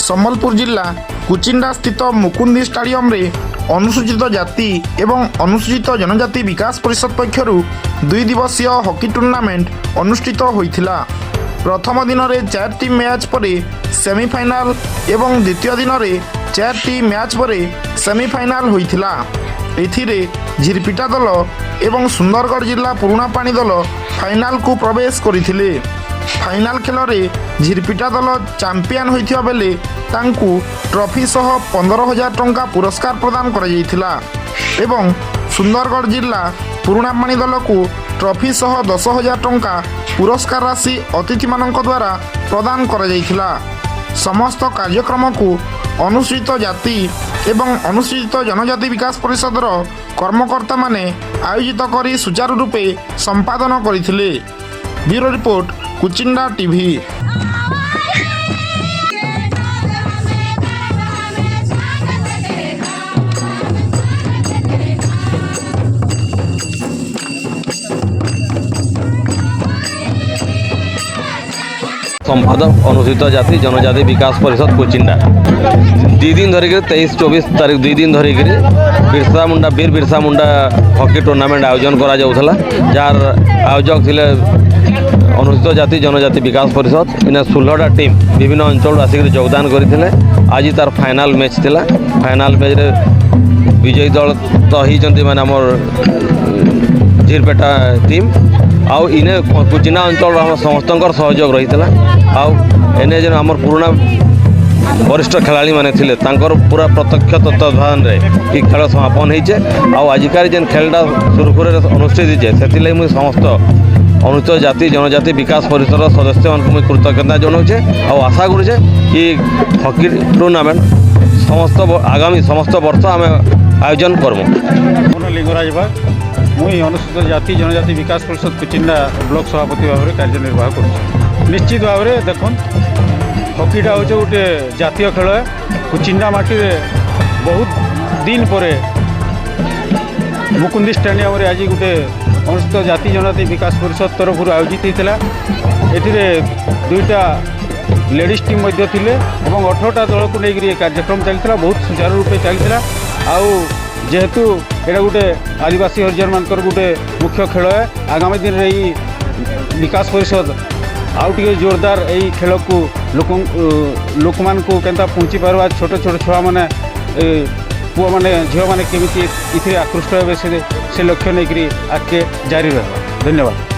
ସମ୍ବଲପୁର ଜିଲ୍ଲା କୁଚିଣ୍ଡା ସ୍ଥିତ ମୁକୁନ୍ଦି ଷ୍ଟାଡିୟମରେ ଅନୁସୂଚିତ ଜାତି ଏବଂ ଅନୁସୂଚିତ ଜନଜାତି ବିକାଶ ପରିଷଦ ପକ୍ଷରୁ 2 ଦିବसीय ହକି ଟୁର୍ଣ୍ଣାମେଣ୍ଟ ଅନୁଷ୍ଠିତ ହୋଇଥିଲା। ପ୍ରଥମ ଦିନରେ 4ଟି ମ୍ୟାଚ୍ ପରେ ସେମିଫାଇନାଲ ଏବଂ ଦ୍ୱିତୀୟ ଦିନରେ 4ଟି ମ୍ୟାଚ୍ ପରେ ସେମିଫାଇନାଲ ହୋଇଥିଲା। ଏଥିରେ ଝିରପିଟା ଦଳ ଏବଂ ସୁନ୍ଦରଗଡ଼ ଜିଲ୍ଲା ପୁରୁଣାପାଣି ଦଳ ଫାଇନାଲକୁ ପ୍ରବେଶ କରିଥିଲେ। ଫାଇନାଲ ଖେଳରେ ଝିରପିଟା ଦଳ ଚାମ୍ପିୟନ ହୋଇଥିବା ବେଳେ ତାଙ୍କୁ ଟ୍ରଫି ସହ 15,000 ଟଙ୍କା ପୁରସ୍କାର ପ୍ରଦାନ କରାଯାଇଥିଲା ଏବଂ ସୁନ୍ଦରଗଡ଼ ଜିଲ୍ଲା ପୁରୁଣାପାଣି ଦଳକୁ ଟ୍ରଫି ସହ 10,000 ଟଙ୍କା ପୁରସ୍କାର ରାଶି ଅତିଥିମାନଙ୍କ ଦ୍ୱାରା ପ୍ରଦାନ କରାଯାଇଥିଲା। ସମସ୍ତ କାର୍ଯ୍ୟକ୍ରମକୁ ଅନୁସୂଚିତ ଜାତି ଏବଂ ଅନୁସୂଚିତ ଜନଜାତି ବିକାଶ ପରିଷଦର କର୍ମକର୍ତ୍ତାମାନେ ଆୟୋଜିତ କରି ସୁଚାରୁ ରୂପେ ସମ୍ପାଦନ କରିଥିଲେ। Bureau report Kuchinda TV. संपादक अनुसूचित जाति जनजाति विकास परिषद कुचिंडा 2 दिन धरिक 23-24 तारीख 2 दिन धरिक वीर बिरसा मुंडा हॉकी टूर्नामेंट आयोजन करा जाउथला। जार आयोजक थिले अनुसूचित जाति जनजाति विकास परिषद। इन 16टा टीम विभिन्न अंचल आसिक योगदान करथिले। आज तार फाइनल मैच थिला। फाइनल मैच रे विजयी दल तो ही माने हमर झिरपेटा टीम आउ इने कुचिंडा अंचल समस्त सहयोग रही है। आउ एने जेन आमर पुराना वरिष्ठ खेलाड़ी माने थिले तांकर पूरा प्रत्यक्ष तत्वावधान रे ई खेल समापन होइछे। आउ आजिकार जेन खेलटा सुरखुरे अनुष्ठित होइछे सेतिले मुई समस्त अनुसूचित जाति जनजाति विकास परिषद सदस्य मानक मुई कृतज्ञता जनाउछे। आउ आशा करूछे कि हॉकी टूर्नामेंट समस्त आगामी समस्त वर्ष आमे आयोजन करमु। लिंगराज भाई मुई अनुसूचित जाति जनजाति विकास परिषद कुचिंडा ब्लॉक सभापति भाव में कार्यनिर्वाह कर। निश्चित भाव में देखो हकीटा हूँ गोटे जातीय खेल है। कुचिंडा माटी बहुत दिन पर मुकुंदी स्टेडियम आज गोटे अनुसूचित जाति जनजाति विकास परिषद तरफ आयोजित होता। ये 2टा लेडीज टीम थिले और 18टा दल को लेकर कार्यक्रम चलता। बहुत सुचारू रूपे चलता। आउ जेहेतु यहाँ गोटे आदिवासी हरिजन मानकर गोटे मुख्य खेल है। आगामी दिन में विकास परिषद आउ टे जोरदार यही खेल को लोक मान को केंता पहुँची पार्बा। छोट छोट छुआ मैंने पुआ मैंने झील मैंने केमी इथे आकृष्ट हे से लक्ष्य नहीं आगे जारी रहा। धन्यवाद।